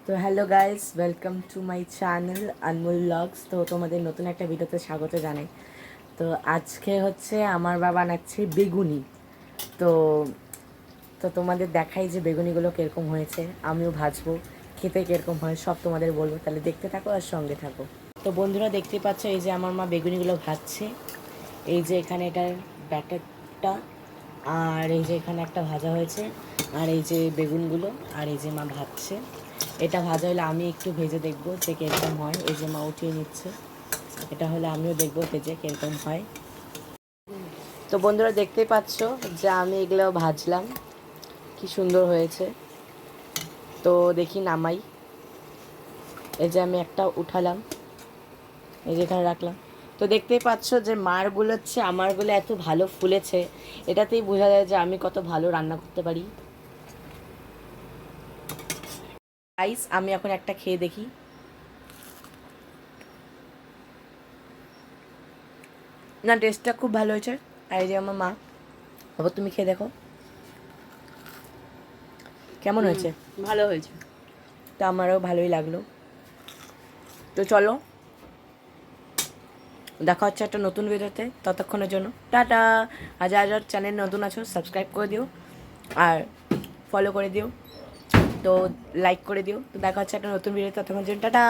তো hello guys, welcome to my channel Anmol blogs. তো তোমাদের নতুন একটা ভিডিওতে স্বাগত জানাই। তো আজকে হচ্ছে আমার বাবা বানাচ্ছে বেগুনি। তো তো তোমাদের দেখাই যে বেগুনিগুলো কীরকম হয়েছে, আমিও ভাজবো, খেতে কীরকম হয় সব তোমাদের বলবো। তাহলে দেখতে থাকো আর সঙ্গে থাকো। তো বন্ধুরা দেখতে পাচ্ছ, এই যে আমার মা বেগুনিগুলো ভাজছে। এই যে এখানে এটার ব্যাটারটা, আর এই যে এখানে একটা ভাজা হয়েছে, আর এই যে বেগুনগুলো, আর এই যে মা ভাজছে। এটা ভাজা হলে আমি একটু ভেজে দেখবো যে কীরকম হয়। এই যে মা উঠিয়ে নিচ্ছে, এটা হলে আমিও দেখবো ভেজে কীরকম হয়। তো বন্ধুরা দেখতেই পাচ্ছ যে আমি এগুলো ভাজলাম, কি সুন্দর হয়েছে। তো দেখি নামাই। এই যে আমি একটা উঠালাম, এই যে এখানে রাখলাম। তো দেখতেই পাচ্ছ যে মারগুলো হচ্ছে আমারগুলো এত ভালো ফুলেছে, এটাতেই বোঝা যায় যে আমি কত ভালো রান্না করতে পারি। গাইস, আমি এখন একটা খেয়ে দেখি। না, টেস্টটা খুব ভালো হয়েছে। আর এই যে আমার মা, বাবা তুমি খেয়ে দেখো কেমন হয়েছে। ভালো হয়েছে। তো আমারও ভালোই লাগলো। তো চলো, দেখা হচ্ছে একটা নতুন ভিডিওতে। ততক্ষণের জন্য টাটা। আর যারা যারা চ্যানেল নতুন আছো সাবস্ক্রাইব করে দিও, আর ফলো করে দিও, তো লাইক করে দিও। তো দেখা হচ্ছে একটা নতুন ভিডিওতে। ততক্ষণের জন্য টাটা।